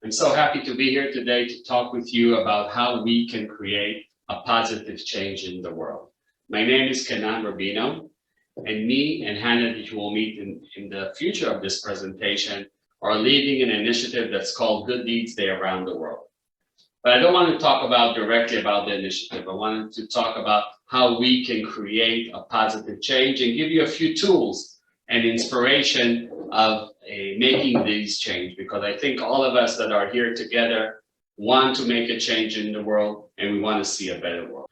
I'm so happy to be here today to talk with you about how we can create a positive change in the world. My name is Kaynan, and me and Hannah, that you will meet in the future of this presentation, are leading an initiative that's called Good Deeds Day around the world. But I don't want to talk directly about the initiative. I wanted to talk about how we can create a positive change and give you a few tools and inspiration of making these change, because I think all of us that are here together want to make a change in the world and we want to see a better world.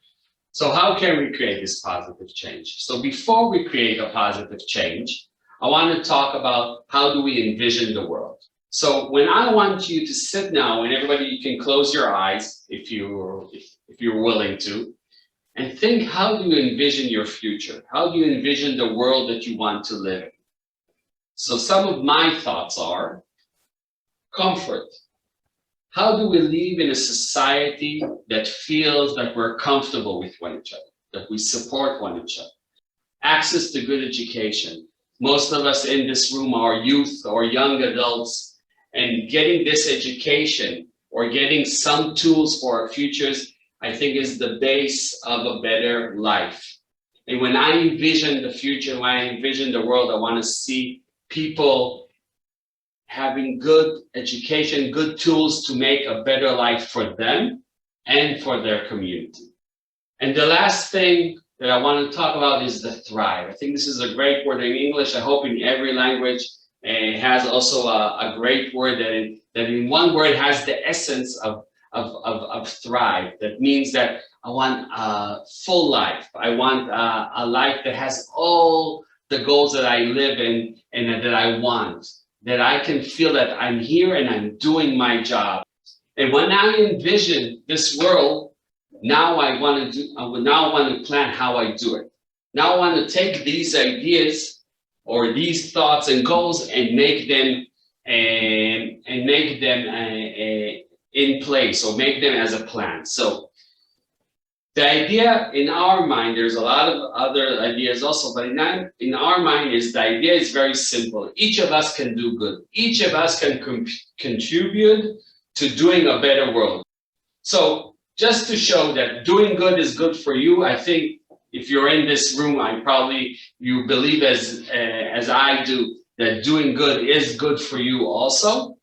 So how can we create this positive change? So before we create a positive change, I want to talk about how do we envision the world. So when I want you to sit now, and everybody, you can close your eyes if you're willing to, and think, how do you envision your future? How do you envision the world that you want to live in? So some of my thoughts are comfort. How do we live in a society that feels that we're comfortable with one another, that we support one another? Access to good education. Most of us in this room are youth or young adults, and getting this education or getting some tools for our futures, I think, is the base of a better life. And when I envision the future, when I envision the world, I want to see people having good education, good tools to make a better life for them and for their community. And the last thing that I want to talk about is the thrive. I think this is a great word in English. I hope in every language it has also a great word that in one word has the essence of thrive. That means that I want a full life. I want a life that has all the goals that I live in and that I want, that I can feel that I'm here and I'm doing my job. And when I envision this world, now I want to plan how I do it. Now I want to take these ideas or these thoughts and goals and make them in place, or make them as a plan. So the idea in our mind, there's a lot of other ideas also, but in our mind is the idea is very simple. Each of us can do good. Each of us can contribute to doing a better world. So just to show that doing good is good for you, I think if you're in this room, you believe as I do that doing good is good for you also.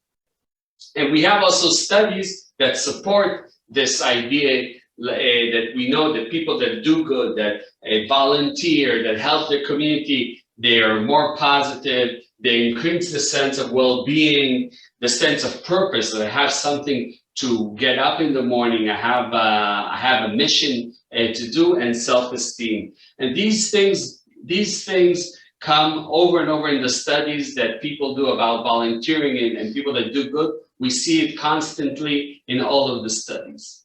And we have also studies that support this idea that we know that people that do good, that volunteer, that help their community, they are more positive, they increase the sense of well-being, the sense of purpose, that I have something to get up in the morning, I have a mission to do, and self-esteem. And these things come over and over in the studies that people do about volunteering and people that do good. We see it constantly in all of the studies.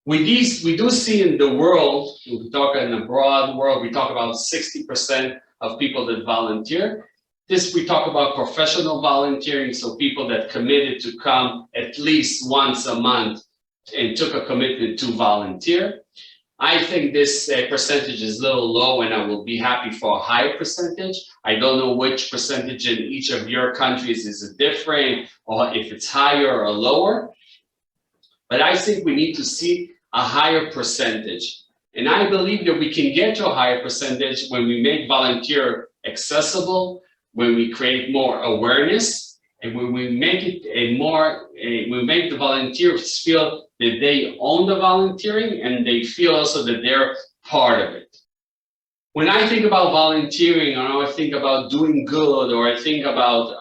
We do see in the world, we talk in a broad world, we talk about 60% of people that volunteer. We talk about professional volunteering, so people that committed to come at least once a month and took a commitment to volunteer. I think this percentage is a little low, and I will be happy for a higher percentage. I don't know which percentage in each of your countries is different, or if it's higher or lower, but I think we need to see a higher percentage. And I believe that we can get to a higher percentage when we make volunteer accessible, when we create more awareness, and when we make it we make the volunteers feel that they own the volunteering and they feel also that they're part of it. When I think about volunteering, or I think about doing good, or I think about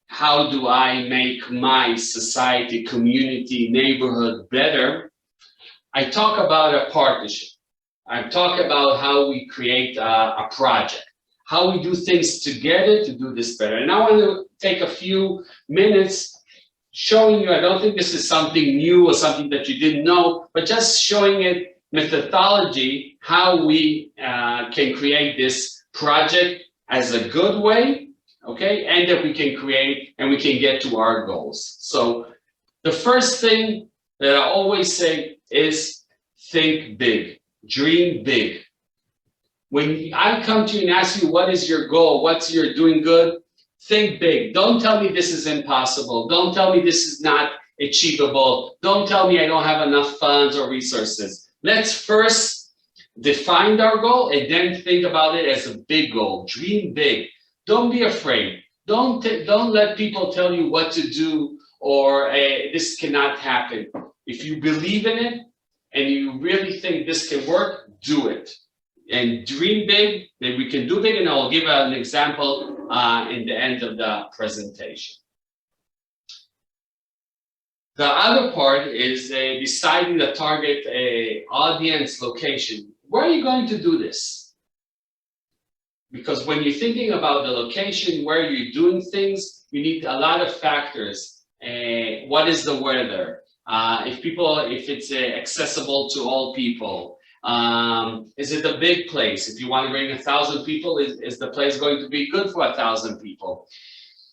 how do I make my society, community, neighborhood better, I talk about a partnership. I talk about how we create a project, how we do things together to do this better. And I want to take a few minutes showing you, I don't think this is something new or something that you didn't know, but just showing it methodology, how we can create this project as a good way, okay? And that we can create and we can get to our goals. So the first thing that I always say is think big, dream big. When I come to you and ask you, what is your goal? What's your doing good? Think big. Don't tell me this is impossible. Don't tell me this is not achievable. Don't tell me I don't have enough funds or resources. Let's first define our goal and then think about it as a big goal. Dream big. Don't be afraid. Don't let people tell you what to do or this cannot happen. If you believe in it and you really think this can work, do it. And dream big, that we can do big, and I'll give an example in the end of the presentation. The other part is deciding the target audience location. Where are you going to do this? Because when you're thinking about the location where you're doing things, you need a lot of factors. What is the weather? If it's accessible to all people. Is it a big place? If you want to bring 1,000 people, is the place going to be good for 1,000 people?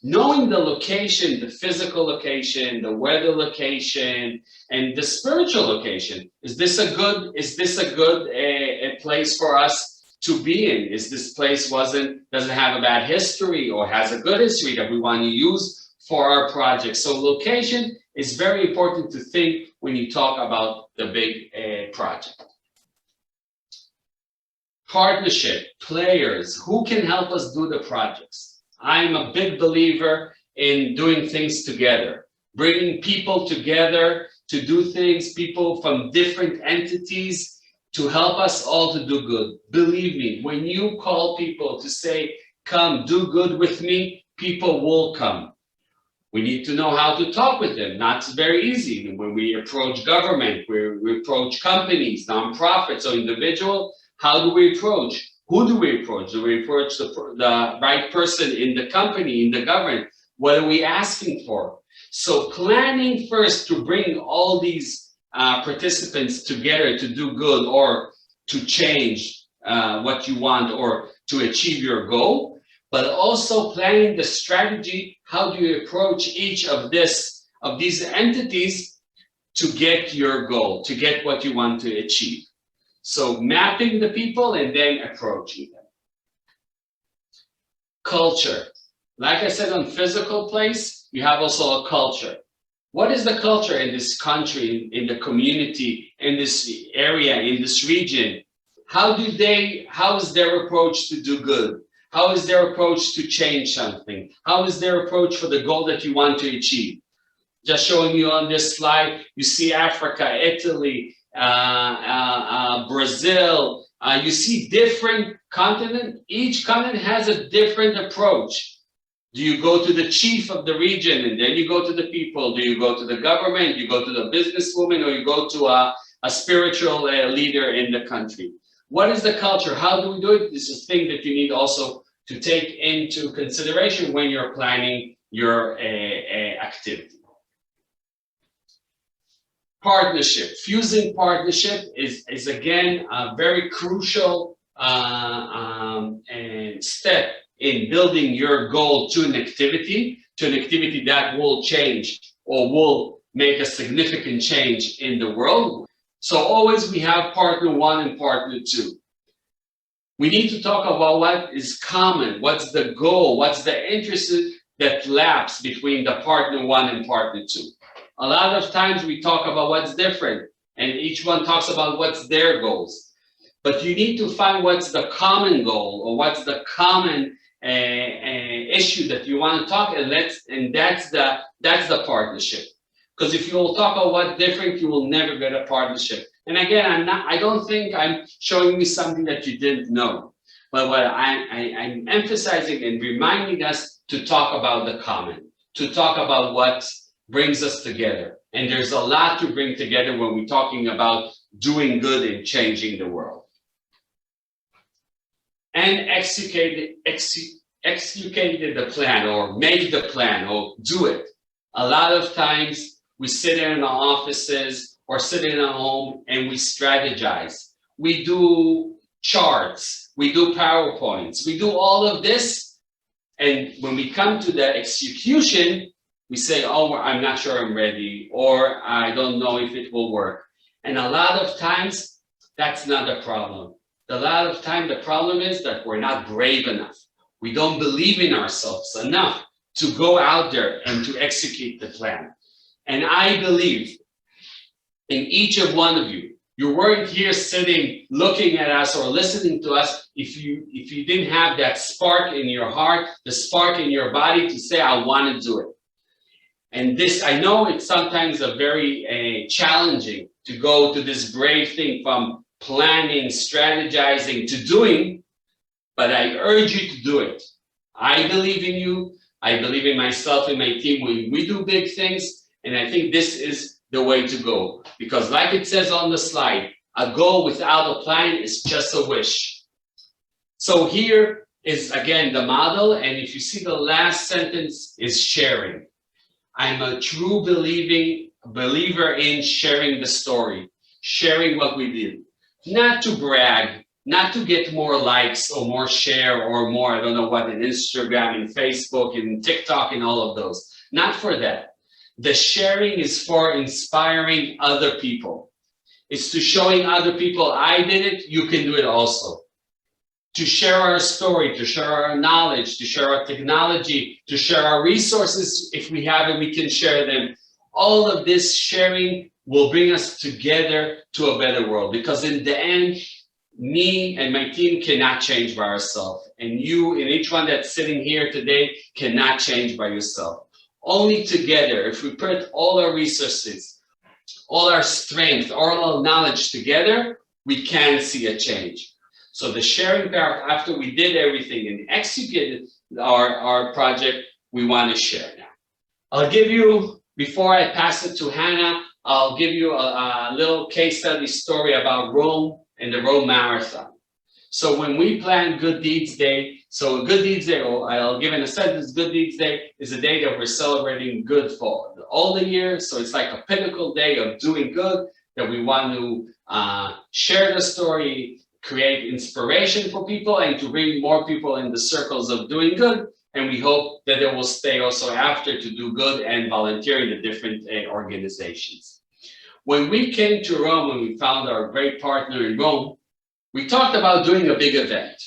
Knowing the location, the physical location, the weather location, and the spiritual location. Is this a good a place for us to be in? Is this place doesn't have a bad history or has a good history that we want to use for our project? So location is very important to think when you talk about the big project. Partnership, players, who can help us do the projects? I'm a big believer in doing things together, bringing people together to do things, people from different entities to help us all to do good. Believe me, when you call people to say, come do good with me, people will come. We need to know how to talk with them. Not very easy. When we approach government, we approach companies, nonprofits, or individuals, how do we approach? Who do we approach? Do we approach the right person in the company, in the government? What are we asking for? So planning first to bring all these participants together to do good or to change what you want or to achieve your goal, but also planning the strategy. How do you approach each of these entities to get your goal, to get what you want to achieve? So mapping the people and then approaching them. Culture. Like I said, on physical place, you have also a culture. What is the culture in this country, in the community, in this area, in this region? How is their approach to do good? How is their approach to change something? How is their approach for the goal that you want to achieve? Just showing you on this slide, you see Africa, Italy, Brazil, you see different continent. Each continent has a different approach. Do you go to the chief of the region and then you go to the people? Do you go to the government? You go to the businesswoman, or you go to a spiritual leader in the country? What is the culture? How do we do it? This is a thing that you need also to take into consideration when you're planning your activity. Partnership, fusing partnership is again a very crucial step in building your goal to an activity that will change or will make a significant change in the world. So always we have partner one and partner two. We need to talk about what is common, what's the goal, what's the interest that laps between the partner one and partner two. A lot of times we talk about what's different and each one talks about what's their goals. But you need to find what's the common goal or what's the common issue that you want to talk, and that's the partnership. Because if you will talk about what's different, you will never get a partnership. And again, I don't think I'm showing you something that you didn't know. But what I'm emphasizing and reminding us to talk about the common, to talk about what brings us together. And there's a lot to bring together when we're talking about doing good and changing the world. And executed the plan, or make the plan, or do it. A lot of times we sit in our offices or sit in our home and we strategize. We do charts, we do PowerPoints, we do all of this. And when we come to the execution, we say, oh, I'm not sure I'm ready, or I don't know if it will work. And a lot of times, that's not the problem. A lot of time, the problem is that we're not brave enough. We don't believe in ourselves enough to go out there and to execute the plan. And I believe in each of one of you. You weren't here sitting, looking at us or listening to us if you didn't have that spark in your heart, the spark in your body to say, I want to do it. And this, I know it's sometimes a very challenging to go to this brave thing from planning, strategizing to doing, but I urge you to do it. I believe in you. I believe in myself and my team. We do big things, and I think this is the way to go. Because like it says on the slide, a goal without a plan is just a wish. So here is again the model, and if you see the last sentence is sharing. I'm a true believer in sharing the story, sharing what we did. Not to brag, not to get more likes or more share or more, I don't know what, in Instagram, in Facebook, in TikTok, and all of those. Not for that. The sharing is for inspiring other people. It's to showing other people, I did it, you can do it also. To share our story, to share our knowledge, to share our technology, to share our resources. If we have it, we can share them. All of this sharing will bring us together to a better world. Because in the end, me and my team cannot change by ourselves. And you and each one that's sitting here today cannot change by yourself. Only together, if we put all our resources, all our strength, all our knowledge together, we can see a change. So the sharing part, after we did everything and executed our project, we want to share now. I'll give you, before I pass it to Hannah, I'll give you a little case study story about Rome and the Rome Marathon. So when we plan Good Deeds Day, so Good Deeds Day, I'll give in a sentence, Good Deeds Day is a day that we're celebrating good for all the year. So it's like a pinnacle day of doing good, that we want to share the story, create inspiration for people, and to bring more people in the circles of doing good. And we hope that they will stay also after to do good and volunteer in the different organizations. When we came to Rome and we found our great partner in Rome, we talked about doing a big event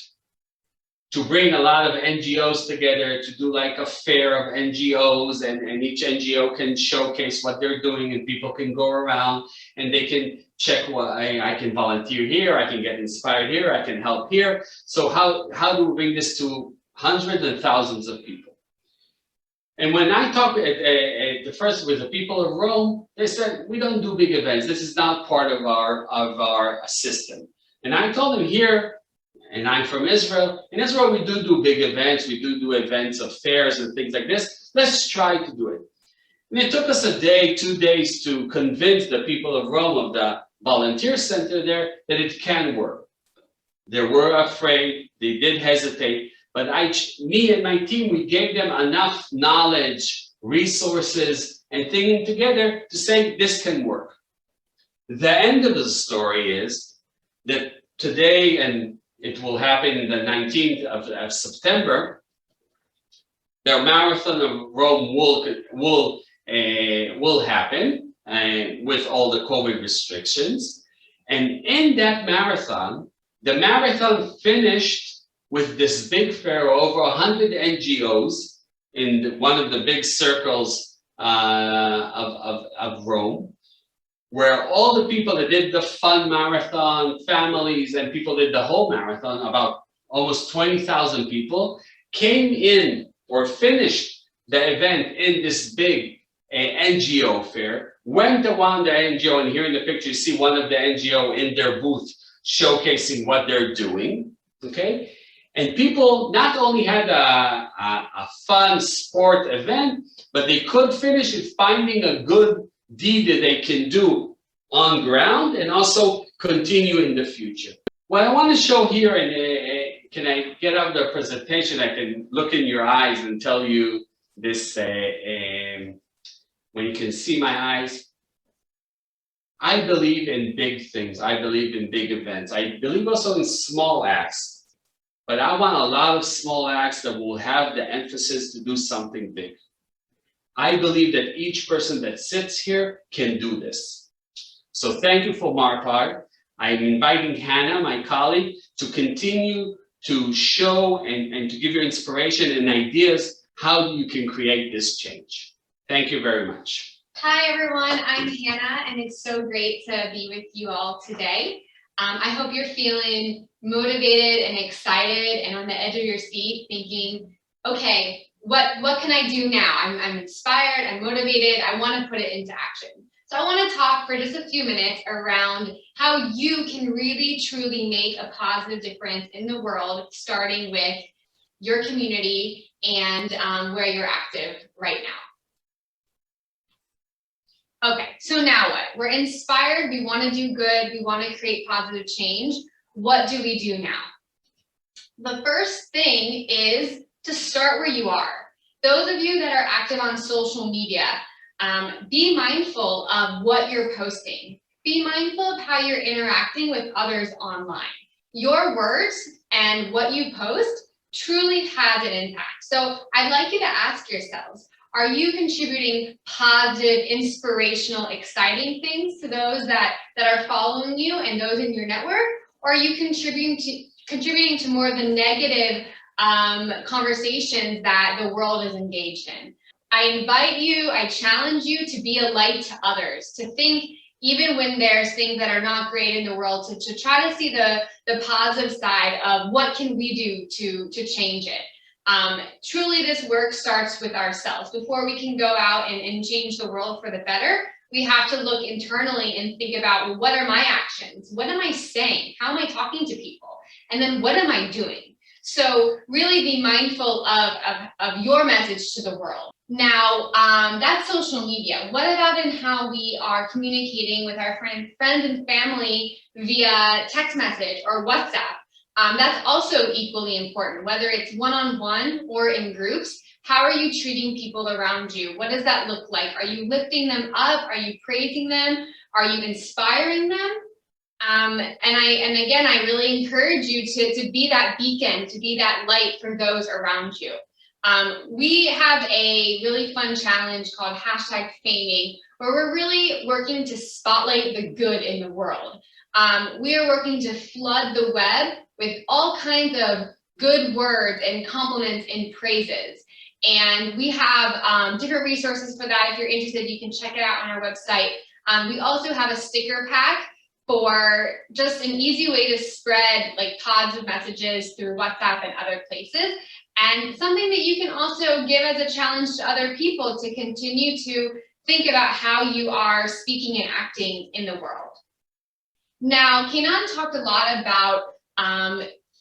to bring a lot of NGOs together, to do like a fair of NGOs, and each NGO can showcase what they're doing, and people can go around and they can check what I can volunteer here, I can get inspired here, I can help here. So how do we bring this to hundreds and thousands of people? And when I talked at the first with the people of Rome, they said, we don't do big events. This is not part of our system. And I told them here, and I'm from Israel. In Israel, we do big events. We do events of fairs and things like this. Let's try to do it. And it took us a day, 2 days to convince the people of Rome, of the volunteer center there, that it can work. They were afraid. They did hesitate. But me and my team, we gave them enough knowledge, resources, and thinking together to say this can work. The end of the story is that today, and it will happen the 19th of September, the Marathon of Rome will happen with all the COVID restrictions. And in that marathon, the marathon finished with this big fair, over 100 NGOs in one of the big circles of Rome, where all the people that did the fun marathon, families, and people did the whole marathon, about almost 20,000 people, came in or finished the event in this big NGO fair, went around the NGO, and here in the picture you see one of the NGO in their booth showcasing what they're doing, okay? And people not only had a fun sport event, but they could finish it finding a good deed that they can do on ground and also continue in the future. What I want to show here, and can I get out the presentation? I can look in your eyes and tell you this, when you can see my eyes. I believe in big things. I believe in big events. I believe also in small acts, but I want a lot of small acts that will have the emphasis to do something big. I believe that each person that sits here can do this. So thank you for my part. I'm inviting Hannah, my colleague, to continue to show and to give you inspiration and ideas how you can create this change. Thank you very much. Hi everyone, I'm Hannah and it's so great to be with you all today. I hope you're feeling motivated and excited and on the edge of your seat thinking, okay, what can I do now? I'm inspired, I'm motivated, I want to put it into action. So I want to talk for just a few minutes around how you can really truly make a positive difference in the world, starting with your community and where you're active right now. Okay, so now what? We're inspired, we want to do good, we want to create positive change. What do we do now? The first thing is to start where you are. Those of you that are active on social media, be mindful of what you're posting. Be mindful of how you're interacting with others online. Your words and what you post truly has an impact. So I'd like you to ask yourselves, are you contributing positive, inspirational, exciting things to those that are following you and those in your network? Or are you contributing to more of the negative conversations that the world is engaged in? I invite you, I challenge you to be a light to others, to think even when there's things that are not great in the world, to try to see the positive side of what can we do to change it. Truly, this work starts with ourselves. Before we can go out and change the world for the better, we have to look internally and think about, well, what are my actions? What am I saying? How am I talking to people? And then what am I doing? So really be mindful of your message to the world. Now, that's social media. What about in how we are communicating with our friends and family via text message or WhatsApp? That's also equally important, whether it's one-on-one or in groups. How are you treating people around you? What does that look like? Are you lifting them up? Are you praising them? Are you inspiring them? And again, I really encourage you to be that beacon, to be that light for those around you. We have a really fun challenge called #Faming, where we're really working to spotlight the good in the world. We are working to flood the web with all kinds of good words and compliments and praises. And we have different resources for that. If you're interested, you can check it out on our website. We also have a sticker pack for just an easy way to spread like positive messages through WhatsApp and other places. And something that you can also give as a challenge to other people to continue to think about how you are speaking and acting in the world. Now, Kaynan talked a lot about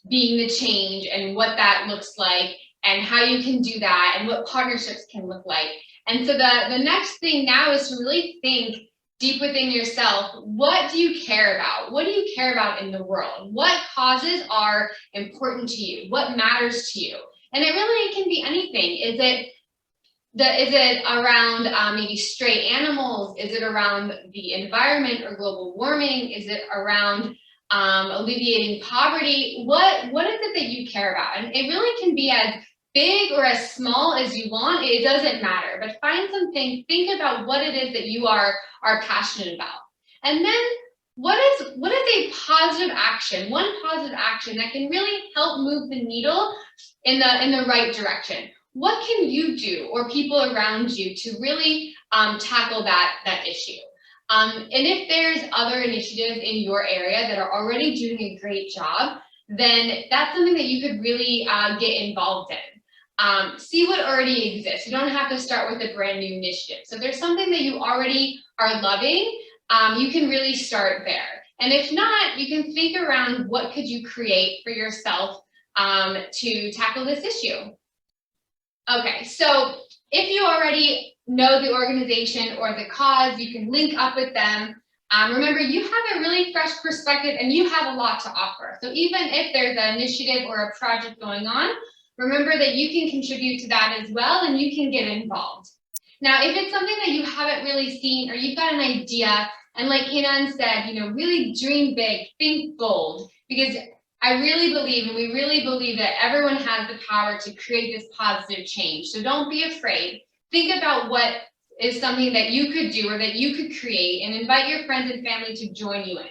being the change and what that looks like and how you can do that and what partnerships can look like. And so the next thing now is to really think deep within yourself, what do you care about? What do you care about in the world? What causes are important to you? What matters to you? And it really can be anything. Is it around maybe stray animals? Is it around the environment or global warming? Is it around alleviating poverty? What is it that you care about? And it really can be as big or as small as you want. It doesn't matter, but find something, think about what it is that you are passionate about. And then what is a positive action, one positive action that can really help move the needle in the right direction? What can you do or people around you to really tackle that issue? And if there's other initiatives in your area that are already doing a great job, then that's something that you could really get involved in. See what already exists. You don't have to start with a brand new initiative. So if there's something that you already are loving, you can really start there. And if not, you can think around what could you create for yourself to tackle this issue. Okay, so if you already know the organization or the cause, you can link up with them. Remember, you have a really fresh perspective and you have a lot to offer. So even if there's an initiative or a project going on, remember that you can contribute to that as well and you can get involved. Now, if it's something that you haven't really seen or you've got an idea, and like Kaynan said, really dream big, think bold, because I really believe, and we really believe that everyone has the power to create this positive change. So don't be afraid. Think about what is something that you could do or that you could create and invite your friends and family to join you in.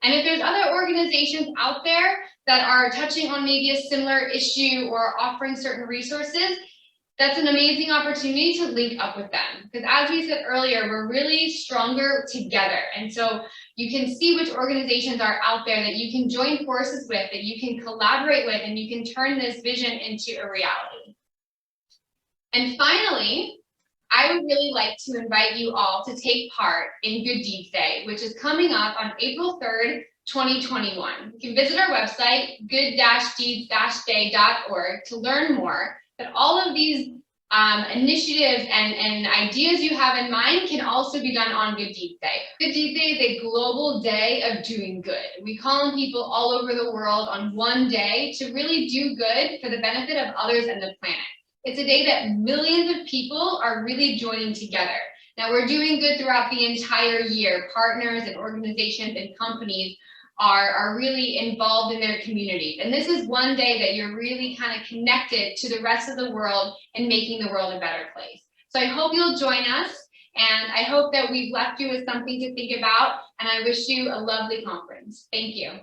And if there's other organizations out there that are touching on maybe a similar issue or offering certain resources, that's an amazing opportunity to link up with them. Because as we said earlier, we're really stronger together. And so you can see which organizations are out there that you can join forces with, that you can collaborate with, and you can turn this vision into a reality. And finally, I would really like to invite you all to take part in Good Deeds Day, which is coming up on April 3rd, 2021. You can visit our website, good-deeds-day.org, to learn more. But all of these initiatives and ideas you have in mind can also be done on Good Deeds Day. Good Deeds Day is a global day of doing good. We call on people all over the world on one day to really do good for the benefit of others and the planet. It's a day that millions of people are really joining together. Now, we're doing good throughout the entire year. Partners and organizations and companies are really involved in their communities. And this is one day that you're really kind of connected to the rest of the world and making the world a better place. So I hope you'll join us, and I hope that we've left you with something to think about, and I wish you a lovely conference. Thank you.